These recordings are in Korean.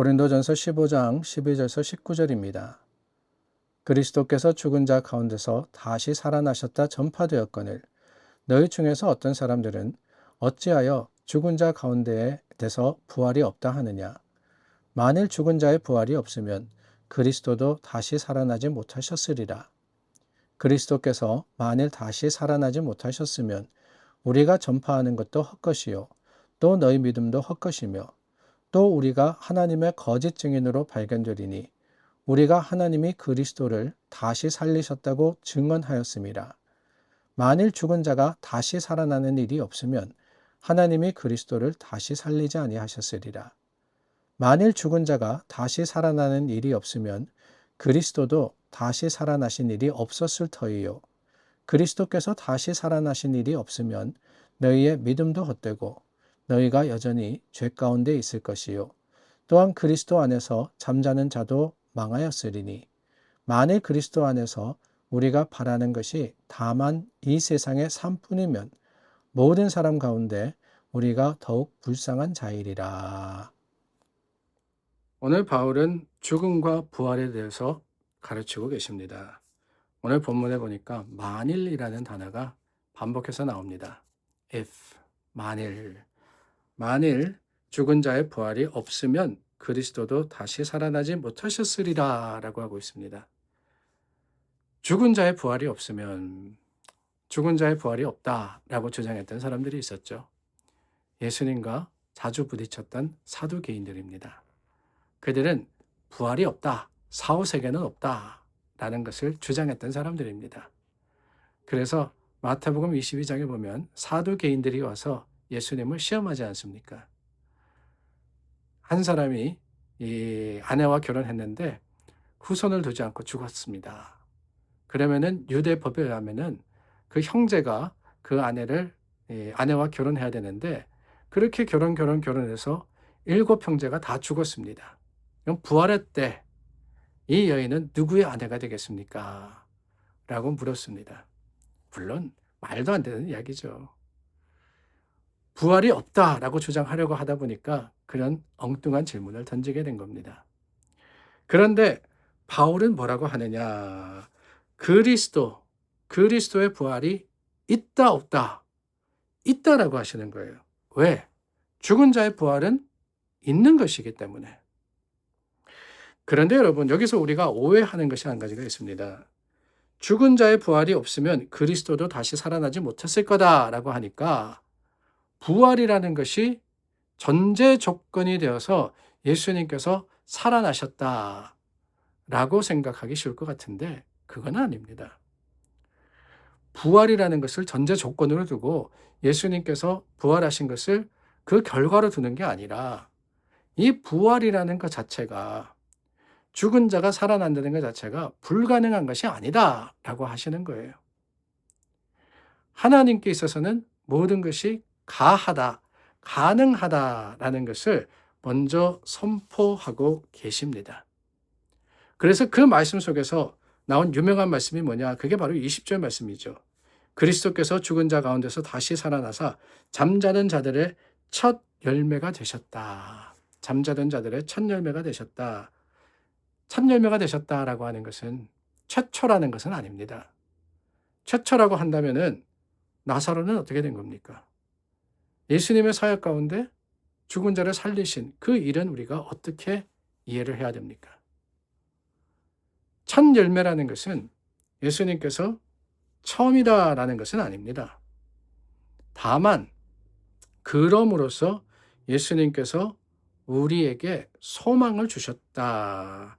고린도전서 15장 12절에서 19절입니다. 그리스도께서 죽은 자 가운데서 다시 살아나셨다 전파되었거늘 너희 중에서 어떤 사람들은 어찌하여 죽은 자 가운데에서 부활이 없다 하느냐. 만일 죽은 자의 부활이 없으면 그리스도도 다시 살아나지 못하셨으리라. 그리스도께서 만일 다시 살아나지 못하셨으면 우리가 전파하는 것도 헛것이요 또 너희 믿음도 헛것이며 또 우리가 하나님의 거짓 증인으로 발견되리니 우리가 하나님이 그리스도를 다시 살리셨다고 증언하였음이라. 만일 죽은 자가 다시 살아나는 일이 없으면 하나님이 그리스도를 다시 살리지 아니하셨으리라. 만일 죽은 자가 다시 살아나는 일이 없으면 그리스도도 다시 살아나신 일이 없었을 터이요. 그리스도께서 다시 살아나신 일이 없으면 너희의 믿음도 헛되고 너희가 여전히 죄 가운데 있을 것이요. 또한 그리스도 안에서 잠자는 자도 망하였으리니 만일 그리스도 안에서 우리가 바라는 것이 다만 이 세상의 삶뿐이면 모든 사람 가운데 우리가 더욱 불쌍한 자이리라. 오늘 바울은 죽음과 부활에 대해서 가르치고 계십니다. 오늘 본문에 보니까 만일이라는 단어가 반복해서 나옵니다. if, 만일 죽은 자의 부활이 없으면 그리스도도 다시 살아나지 못하셨으리라 라고 하고 있습니다. 죽은 자의 부활이 없으면 죽은 자의 부활이 없다라고 주장했던 사람들이 있었죠. 예수님과 자주 부딪혔던 사두개인들입니다. 그들은 부활이 없다, 사후세계는 없다라는 것을 주장했던 사람들입니다. 그래서 마태복음 22장에 보면 사두개인들이 와서 예수님을 시험하지 않습니까? 한 사람이 이 아내와 결혼했는데 후손을 두지 않고 죽었습니다. 그러면은 유대법에 의하면은 그 형제가 그 아내와 결혼해야 되는데 그렇게 결혼해서 7 형제가 다 죽었습니다. 그럼 부활의 때 이 여인은 누구의 아내가 되겠습니까? 라고 물었습니다. 물론 말도 안 되는 이야기죠. 부활이 없다라고 주장하려고 하다 보니까 그런 엉뚱한 질문을 던지게 된 겁니다. 그런데 바울은 뭐라고 하느냐? 그리스도의 부활이 있다 없다? 있다라고 하시는 거예요. 왜? 죽은 자의 부활은 있는 것이기 때문에. 그런데 여러분, 여기서 우리가 오해하는 것이 한 가지가 있습니다. 죽은 자의 부활이 없으면 그리스도도 다시 살아나지 못했을 거다라고 하니까 부활이라는 것이 전제 조건이 되어서 예수님께서 살아나셨다라고 생각하기 쉬울 것 같은데 그건 아닙니다. 부활이라는 것을 전제 조건으로 두고 예수님께서 부활하신 것을 그 결과로 두는 게 아니라 이 부활이라는 것 자체가 죽은 자가 살아난다는 것 자체가 불가능한 것이 아니다라고 하시는 거예요. 하나님께 있어서는 모든 것이 가능하다라는 것을 먼저 선포하고 계십니다. 그래서 그 말씀 속에서 나온 유명한 말씀이 뭐냐? 그게 바로 20절 말씀이죠. 그리스도께서 죽은 자 가운데서 다시 살아나사 잠자는 자들의 첫 열매가 되셨다. 잠자던 자들의 첫 열매가 되셨다. 첫 열매가 되셨다라고 하는 것은 최초라는 것은 아닙니다. 최초라고 한다면은 나사로는 어떻게 된 겁니까? 예수님의 사역 가운데 죽은 자를 살리신 그 일은 우리가 어떻게 이해를 해야 됩니까? 첫 열매라는 것은 예수님께서 처음이다라는 것은 아닙니다. 다만 그럼으로써 예수님께서 우리에게 소망을 주셨다라고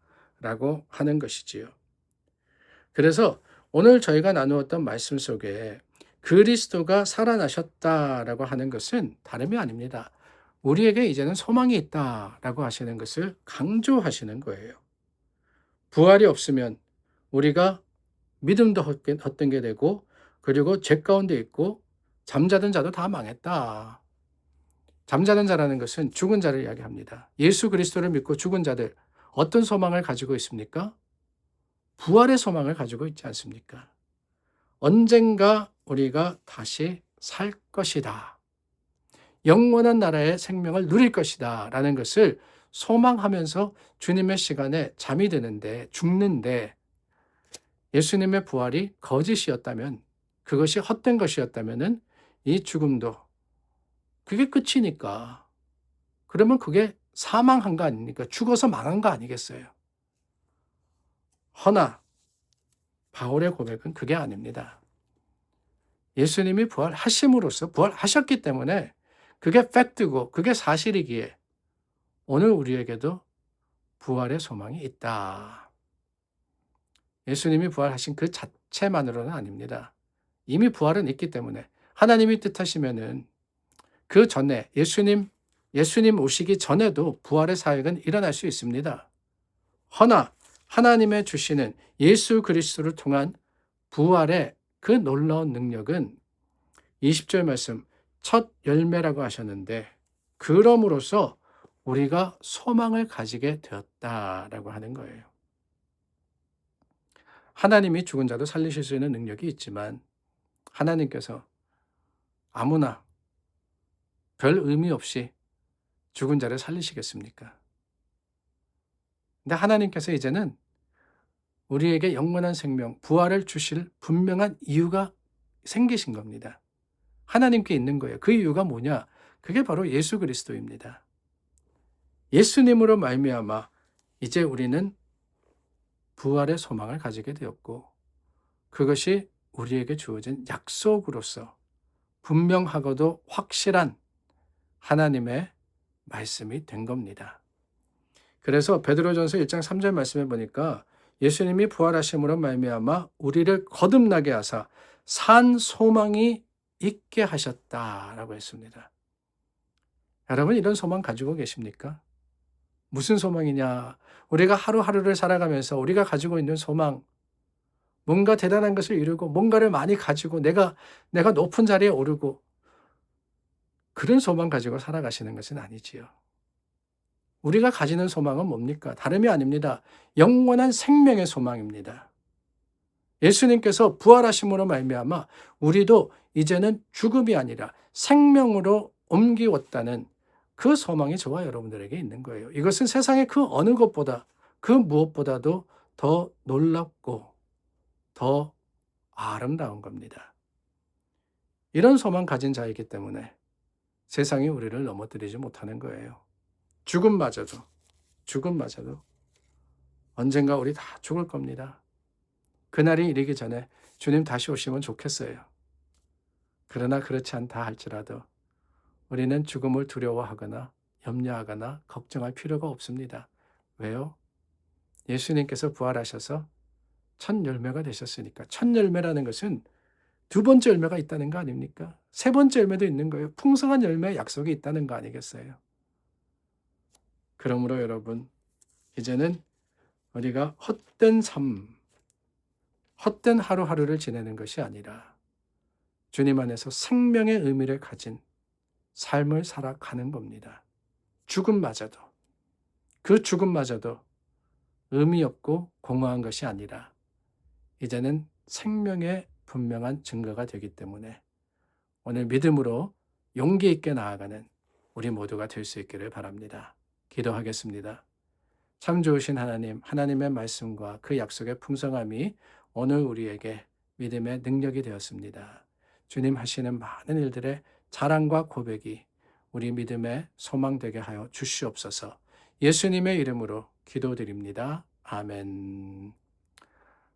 하는 것이지요. 그래서 오늘 저희가 나누었던 말씀 속에 그리스도가 살아나셨다라고 하는 것은 다름이 아닙니다. 우리에게 이제는 소망이 있다라고 하시는 것을 강조하시는 거예요. 부활이 없으면 우리가 믿음도 헛된 게 되고 그리고 죄 가운데 있고 잠자던 자도 다 망했다. 잠자는 자라는 것은 죽은 자를 이야기합니다. 예수 그리스도를 믿고 죽은 자들 어떤 소망을 가지고 있습니까? 부활의 소망을 가지고 있지 않습니까? 언젠가 우리가 다시 살 것이다. 영원한 나라의 생명을 누릴 것이다. 라는 것을 소망하면서 주님의 시간에 잠이 드는데 죽는데 예수님의 부활이 거짓이었다면 그것이 헛된 것이었다면은 이 죽음도 그게 끝이니까 그러면 그게 사망한 거 아닙니까? 죽어서 망한 거 아니겠어요? 허나 바울의 고백은 그게 아닙니다. 예수님이 부활하심으로써 부활하셨기 때문에 그게 팩트고 그게 사실이기에 오늘 우리에게도 부활의 소망이 있다. 예수님이 부활하신 그 자체만으로는 아닙니다. 이미 부활은 있기 때문에 하나님이 뜻하시면은 그 전에 예수님 오시기 전에도 부활의 사역은 일어날 수 있습니다. 허나 하나님의 주시는 예수 그리스도를 통한 부활의 그 놀라운 능력은 20절 말씀 첫 열매라고 하셨는데 그럼으로써 우리가 소망을 가지게 되었다라고 하는 거예요. 하나님이 죽은 자도 살리실 수 있는 능력이 있지만 하나님께서 아무나 별 의미 없이 죽은 자를 살리시겠습니까? 근데 하나님께서 이제는 우리에게 영원한 생명, 부활을 주실 분명한 이유가 생기신 겁니다. 하나님께 있는 거예요. 그 이유가 뭐냐? 그게 바로 예수 그리스도입니다. 예수님으로 말미암아 이제 우리는 부활의 소망을 가지게 되었고 그것이 우리에게 주어진 약속으로서 분명하고도 확실한 하나님의 말씀이 된 겁니다. 그래서 베드로전서 1장 3절 말씀에 보니까 예수님이 부활하심으로 말미암아 우리를 거듭나게 하사 산 소망이 있게 하셨다라고 했습니다. 여러분 이런 소망 가지고 계십니까? 무슨 소망이냐? 우리가 하루하루를 살아가면서 우리가 가지고 있는 소망, 뭔가 대단한 것을 이루고 뭔가를 많이 가지고 내가 높은 자리에 오르고 그런 소망 가지고 살아가시는 것은 아니지요. 우리가 가지는 소망은 뭡니까? 다름이 아닙니다. 영원한 생명의 소망입니다. 예수님께서 부활하심으로 말미암아 우리도 이제는 죽음이 아니라 생명으로 옮기웠다는 그 소망이 저와 여러분들에게 있는 거예요. 이것은 세상의 그 어느 것보다 그 무엇보다도 더 놀랍고 더 아름다운 겁니다. 이런 소망 가진 자이기 때문에 세상이 우리를 넘어뜨리지 못하는 거예요. 죽음마저도 언젠가 우리 다 죽을 겁니다. 그날이 이르기 전에 주님 다시 오시면 좋겠어요. 그러나 그렇지 않다 할지라도 우리는 죽음을 두려워하거나 염려하거나 걱정할 필요가 없습니다. 왜요? 예수님께서 부활하셔서 첫 열매가 되셨으니까. 첫 열매라는 것은 두 번째 열매가 있다는 거 아닙니까? 세 번째 열매도 있는 거예요. 풍성한 열매의 약속이 있다는 거 아니겠어요? 그러므로 여러분, 이제는 우리가 헛된 삶, 헛된 하루하루를 지내는 것이 아니라 주님 안에서 생명의 의미를 가진 삶을 살아가는 겁니다. 죽음마저도, 그 죽음마저도 의미 없고 공허한 것이 아니라 이제는 생명의 분명한 증거가 되기 때문에 오늘 믿음으로 용기 있게 나아가는 우리 모두가 될 수 있기를 바랍니다. 기도하겠습니다. 참 좋으신 하나님, 하나님의 말씀과 그 약속의 풍성함이 오늘 우리에게 믿음의 능력이 되었습니다. 주님 하시는 많은 일들의 자랑과 고백이 우리 믿음의 소망 되게 하여 주시옵소서. 예수님의 이름으로 기도드립니다. 아멘.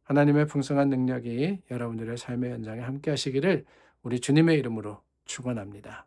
하나님의 풍성한 능력이 여러분들의 삶의 현장에 함께 하시기를 우리 주님의 이름으로 축원합니다.